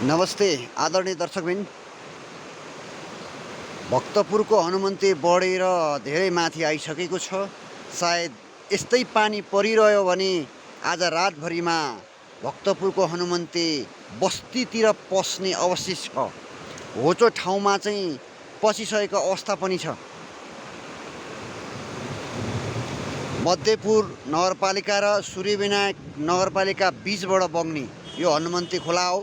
नमस्ते आदरणीय दर्शकबिन। भक्तपुरको हनुमन्ते बढेर धेरै माथि आइसकेको छ। सायद यस्तै पानी परिरह्यो भने आज रातभरिमा भक्तपुरको हनुमन्ते बस्तीतिर पस्ने अवशेष छ। होचो ठाउँमा चाहिँ पसिसकेको अवस्था पनि छ। मध्यपुर नगरपालिका र सूर्यविनायक नगरपालिका बीचबाट बग्ने यो हनुमन्ते खोला हो।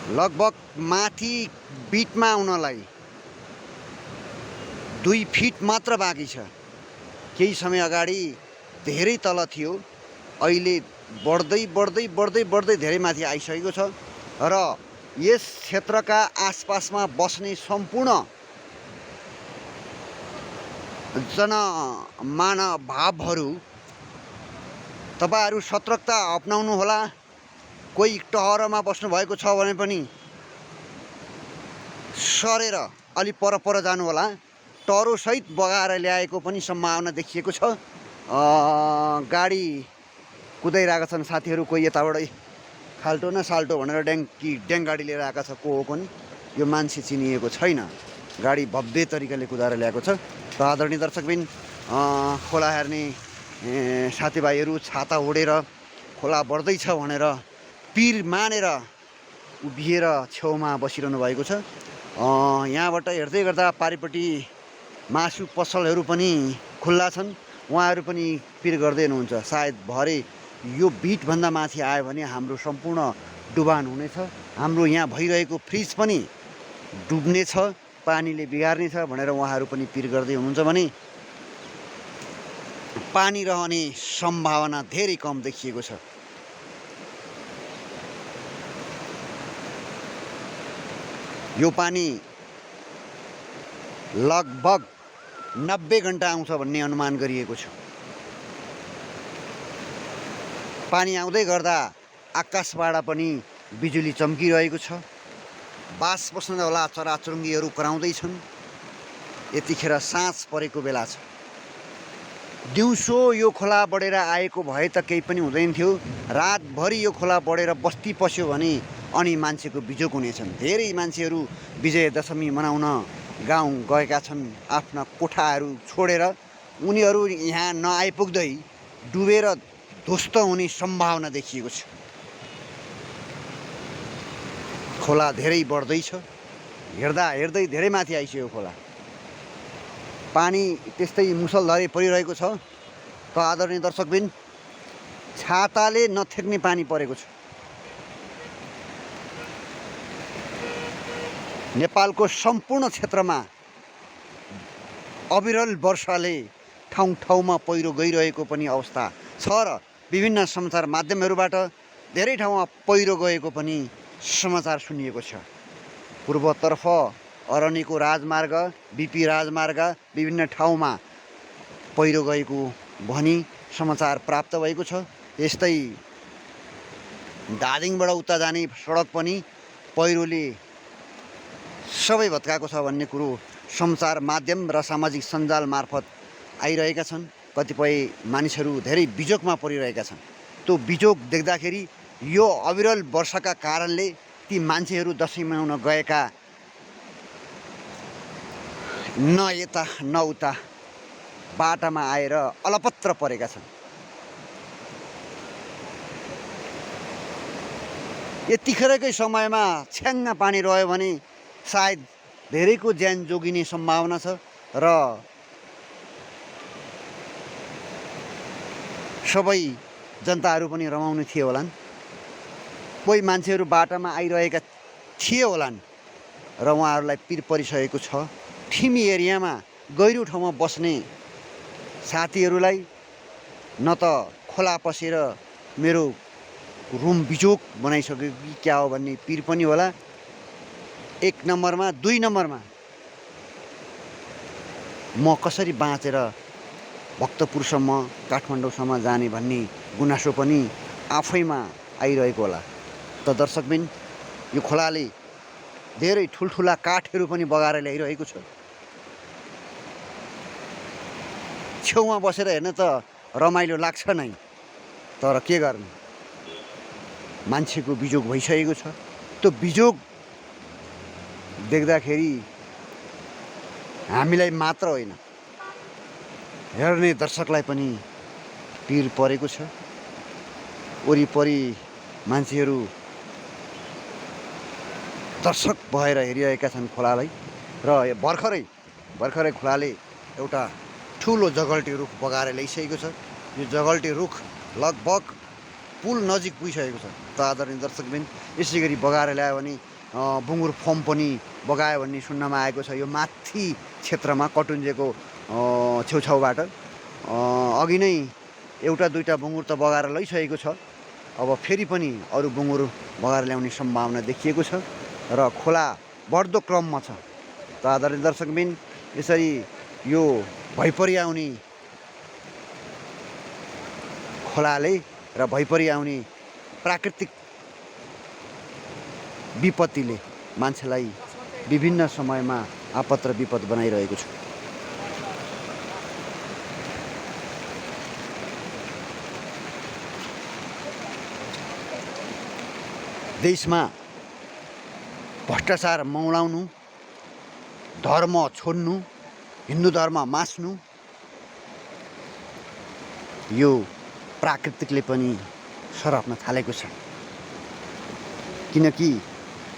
लगभग माथि बिटमा आउनलाई 2 फिट मात्र बाँकी छ। केही समय अगाडि धेरै तल थियो, अहिले बढ्दै बढ्दै बढ्दै बढ्दै धेरै माथि आइसकेको छ र यस क्षेत्रका आसपासमा बस्ने सम्पूर्ण जनमानवभावहरू तपाईहरू सतर्कता अपनाउनु होला। कोही टहरमा बस्नुभएको छ भने पनि सरेर अलि पर जानु होला। टहरोसहित बगाएर ल्याएको पनि सम्भावना देखिएको छ। गाडी कुदाइरहेका छन् साथीहरू, कोही यताबाटै खाल्टो न साल्टो भनेर ड्याङ गाडी लिएर आएका छ। को हो पनि यो मान्छे चिनिएको छैन। गाडी भव्य तरिकाले कुदाएर ल्याएको छ। र आदरणीय दर्शकबिन, खोला हेर्ने साथीभाइहरू छाता ओढेर खोला बढ्दैछ भनेर पिर मानेर उभिएर छेउमा बसिरहनु भएको छ। यहाँबाट हेर्दै गर्दा पारिपट्टि मासु पसलहरू पनि खुल्ला छन्। उहाँहरू पनि पिर गर्दै हुनुहुन्छ। सायद भरे यो बिटभन्दा माथि आयो भने हाम्रो सम्पूर्ण डुबान हुनेछ। हाम्रो यहाँ भइरहेको फ्रिज पनि डुब्नेछ, पानीले बिगार्नेछ भनेर उहाँहरू पनि पिर गर्दै हुनुहुन्छ भने पानी रहने सम्भावना धेरै कम देखिएको छ। यो पानी लगभग 90 घन्टा आउँछ भन्ने अनुमान गरिएको छ। पानी आउँदै गर्दा आकाशबाट पनि बिजुली चम्किरहेको छ। बास बस्नवाला चराचुरुङ्गीहरू कराउँदैछन्। यतिखेर साँझ परेको बेला छ। दिउँसो यो खोला बढेर आएको भए त केही पनि हुँदैन थियो। रातभरि यो खोला बढेर बस्ती पस्यो भने अनि मान्छेको बिजोग हुनेछन्। धेरै मान्छेहरू विजयदशमी मनाउन गाउँ गएका छन् आफ्ना कोठाहरू छोडेर। उनीहरू यहाँ नआइपुग्दै डुबेर ध्वस्त हुने सम्भावना देखिएको छ। खोला धेरै बढ्दैछ। हेर्दा हेर्दै धेरै माथि आइसक्यो खोला। पानी त्यस्तै मुसलधारे परिरहेको छ। त आदरणीय दर्शकबिन, छाताले नथेक्ने पानी परेको छ। नेपालको सम्पूर्ण क्षेत्रमा अविरल वर्षाले ठाउँ ठाउँमा पहिरो गइरहेको पनि अवस्था छ र विभिन्न सञ्चार माध्यमहरूबाट धेरै ठाउँमा पहिरो गएको पनि समाचार सुनिएको छ। पूर्वतर्फ अरनिको राजमार्ग, बिपी राजमार्ग विभिन्न ठाउँमा पहिरो गएको भनी समाचार प्राप्त भएको छ। यस्तै धादिङबाट उता जाने सडक पनि पहिरोले सबै भत्काएको छ भन्ने कुरो सञ्चार माध्यम र सामाजिक सञ्जाल मार्फत आइरहेका छन्। कतिपय मानिसहरू धेरै बिजोगमा परिरहेका छन्। त्यो बिजोग देख्दाखेरि यो अविरल वर्षाका कारणले ती मान्छेहरू दसैँ मनाउन गएका न यता न उता बाटामा आएर अलपत्र परेका छन्। यतिखेरकै समयमा छ्याङ्ग पानी रह्यो भने सायद धेरैको ज्यान जोगिने सम्भावना छ र सबै जनताहरू पनि रमाउने थिए होलान्। कोही मान्छेहरू बाटामा आइरहेका थिए होलान् र उहाँहरूलाई पिर परिसकेको छ। ठिमी एरियामा गहिरो ठाउँमा बस्ने साथीहरूलाई न त खोला पसेर मेरो रुम बिजोग बनाइसक्यो कि क्या हो भन्ने पिर पनि होला। 1 नम्बरमा 2 नम्बरमा म कसरी बाँचेर भक्तपुरसम्म काठमाडौँसम्म जाने भन्ने गुनासो पनि आफैमा आइरहेको होला। त दर्शकबिन, यो खोलाले धेरै ठुल्ठुला काठहरू पनि बगाएर ल्याइरहेको छ। छेउमा बसेर हेर्न त रमाइलो लाग्छ नै, तर के गर्नु। मान्छेको बिजोग भइसकेको छ। त्यो बिजोग देख्दाखेरि हामीलाई मात्र होइन, हेर्ने दर्शकलाई पनि पिर परेको छ। वरिपरि मान्छेहरू दर्शक भएर हेरिरहेका छन् खोलालाई। र भर्खरै खोलाले एउटा ठुलो जगल्टे रुख बगाएर ल्याइसकेको छ। यो जगल्टे रुख लगभग पुल नजिक पुगिसकेको छ। त आदरणीय दर्शकबिन, यसै गरी बगाएर ल्यायो भने बुङ्गुर फर्म पनि बगायो भन्ने सुन्नमा आएको छ। यो माथि क्षेत्रमा कटुन्जेको छेउछाउबाट अघि नै एउटा दुईटा बुङ्गुर त बगाएर लैसकेको छ। अब फेरि पनि अरू बुङ्गुर बगाएर ल्याउने सम्भावना देखिएको छ र खोला बढ्दो क्रममा छ। त आदरणीय दर्शकबिन, यसरी यो भइपरि आउने खोलाले र भइपरि आउने प्राकृतिक विपत्तिले मान्छेलाई विभिन्न समयमा आपद र विपद बनाइरहेको छ। देशमा भ्रष्टाचार मौलाउनु, धर्म छोड्नु, हिन्दू धर्म मास्नु, यो प्राकृतिकले पनि सराप्न थालेको छ। किनकि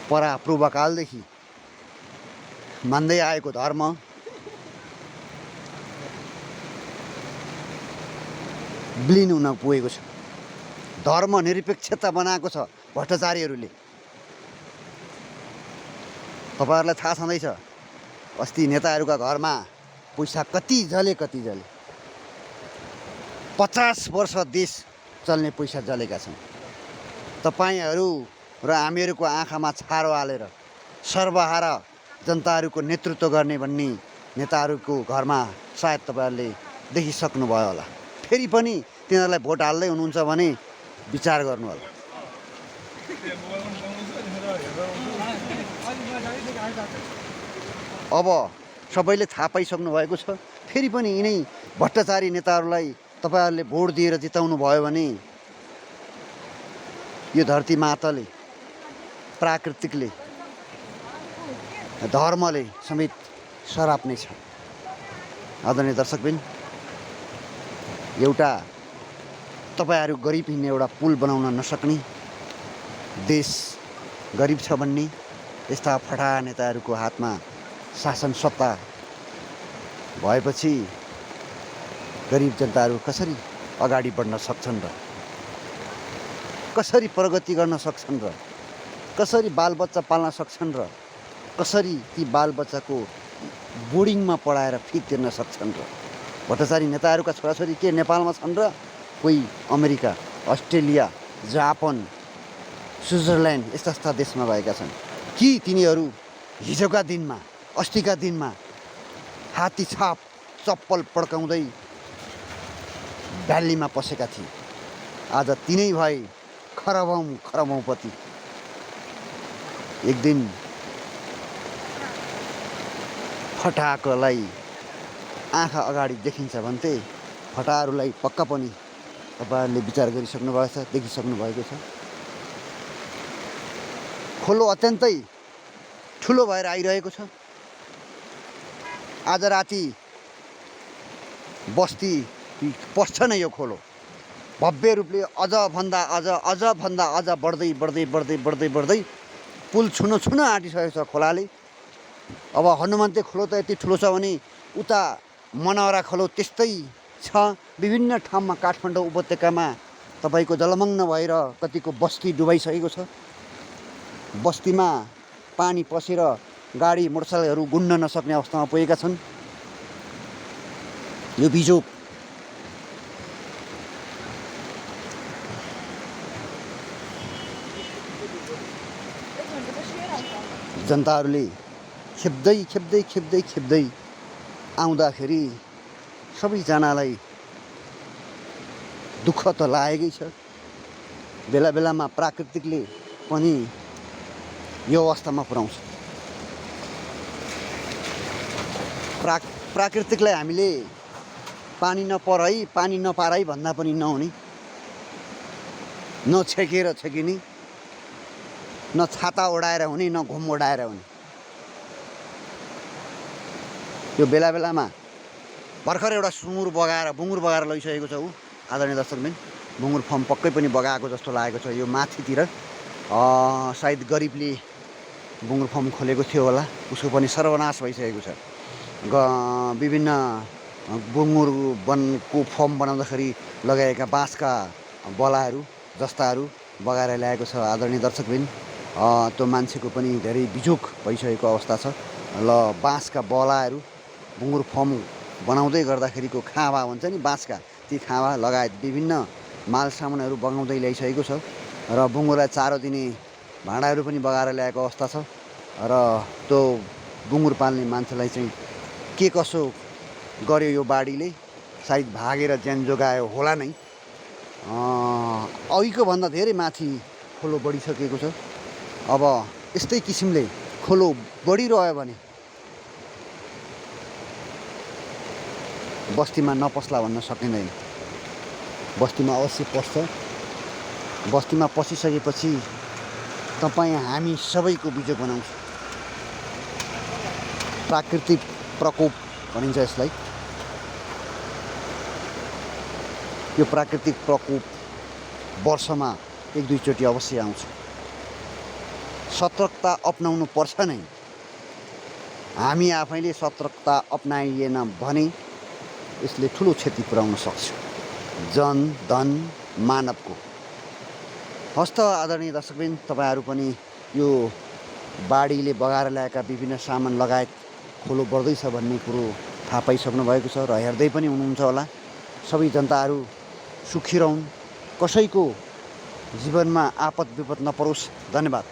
पूर्वकालदेखि मान्दै आएको धर्म विलीन हुन पुगेको छ। धर्म निरपेक्षता बनाएको छ भ्रष्टाचारीहरूले। तपाईँहरूलाई थाहा छँदैछ, अस्ति नेताहरूका घरमा पैसा कति जले 50 वर्ष देश चल्ने पैसा जलेका छन्। तपाईँहरू र हामीहरूको आँखामा छारो हालेर सर्वहारा जनताहरूको नेतृत्व गर्ने भन्ने नेताहरूको घरमा सायद तपाईँहरूले देखिसक्नुभयो होला। फेरि पनि तिनीहरूलाई भोट हाल्दै हुनुहुन्छ भने विचार गर्नु होला। अब सबैले थाहा पाइसक्नु भएको छ। फेरि पनि यिनै भ्रष्टाचारी नेताहरूलाई तपाईँहरूले भोट दिएर जिताउनु भयो भने यो धरती माताले, प्राकृतिकले, धर्मले समेत सराप्ने छ। आदरणीय दर्शकबिन, एउटा तपाईँहरू गरिब हिँड्ने एउटा पुल बनाउन नसक्ने, देश गरिब छ भन्ने यस्ता फटा नेताहरूको हातमा शासन सत्ता भएपछि गरिब जनताहरू कसरी अगाडि बढ्न सक्छन् र कसरी प्रगति गर्न सक्छन् र कसरी बालबच्चा पाल्न सक्छन् र कसरी ती बालबच्चाको बोर्डिङमा पढाएर फी तिर्न सक्छन् र। भ्रष्टाचारी नेताहरूका छोराछोरी के नेपालमा छन् र कोही अमेरिका, अस्ट्रेलिया, जापान, स्विजरल्यान्ड यस्ता देशमा भएका छन् कि तिनीहरू हिजोका दिनमा, अस्तिका दिनमा हात्ती छाप चप्पल पड्काउँदै भ्यालीमा पसेका थिए। आज तिनै भए खरबौँपति। एक दिन फटाकोलाई आँखा अगाडि देखिन्छ भन्थे, फटाहरूलाई पक्का पनि तपाईँहरूले विचार गरिसक्नु भएको छ, देखिसक्नु भएको छ। खोलो अत्यन्तै ठुलो भएर आइरहेको छ। आज राति बस्ती पस्छ नै यो खोलो भव्य रूपले अझ बढ्दै पुल छुन आँटिसकेको छ खोलाले। अब हनुमन्ते खोलो त यति ठुलो छ भने उता मनौरा खोलो त्यस्तै छ। विभिन्न ठाउँमा काठमाडौँ उपत्यकामा तपाईँको जलमग्न भएर कतिको बस्ती डुबाइसकेको छ। बस्तीमा पानी पसेर गाडी मोटरसाइकलहरू गुड्न नसक्ने अवस्थामा पुगेका छन्। यो बिजोग जनताहरूले खेप्दै आउँदाखेरि सबैजनालाई दुःख त लागेकै छ। बेला बेलामा प्राकृतिकले पनि यो अवस्थामा पुर्याउँछ। प्राकृतिकलाई हामीले पानी नपराई, पानी नपाराई भन्दा पनि नहुने, नछेकेर छेकिने, न छाता ओढाएर हुने न घुम ओढाएर हुने। यो बेला बेलामा भर्खर एउटा बुङ्गुर बगाएर लैसकेको छ ऊ आदरणीय दर्शकबिन। बुङ्गुर फर्म पक्कै पनि बगाएको जस्तो लागेको छ। यो माथितिर सायद गरिबले बुङ्गुर फर्म खोलेको थियो होला, उसको पनि सर्वनाश भइसकेको छ। विभिन्न बुङ्गुर वनको फर्म बनाउँदाखेरि लगाएका बाँसका बलाहरू जस्ताहरू बगाएर ल्याएको छ आदरणीय दर्शकबिन। त्यो मान्छेको पनि धेरै बिजोग भइसकेको अवस्था छ। ल बाँसका बलाहरू बुङ्गुर फर्म बनाउँदै गर्दाखेरिको खाँबा हुन्छ नि बाँसका, ती खाँबा लगायत विभिन्न माल सामानहरू बगाउँदै ल्याइसकेको छ र बुङ्गुरलाई चारो दिने भाँडाहरू पनि बगाएर ल्याएको अवस्था छ। र त्यो बुङ्गुर पाल्ने मान्छेलाई चाहिँ के कसो गर्यो यो बाढीले, सायद भागेर ज्यान जोगायो होला नै। अघिको भन्दा धेरै माथि खोलो बढिसकेको छ। अब यस्तै किसिमले खोलो बढिरह्यो भने बस्तीमा नपस्ला भन्न सकिँदैन। बस्तीमा अवश्य पस्छ। बस्तीमा पसिसकेपछि तपाईँ हामी सबैको बिजोग बनाउँछ। प्राकृतिक प्रकोप भनिन्छ यसलाई। यो प्राकृतिक प्रकोप वर्षमा 1-2 चोटि अवश्य आउँछ। सतर्कता अपनाउनु पर्छ नै। हामी आफैले सतर्कता अपनाइएन भने यसले ठुलो क्षति पुर्याउन सक्छ जन धन मानवको। हस्त आदरणीय दर्शकबिन, तपाईँहरू पनि यो बाढीले बगाएर ल्याएका विभिन्न सामान लगायत खोलो बढ्दैछ भन्ने कुरो थाहा पाइसक्नु भएको छ र हेर्दै पनि हुनुहुन्छ होला। सबै जनताहरू सुखी रहन्, कसैको जीवनमा आपद विपद नपरोस्। धन्यवाद।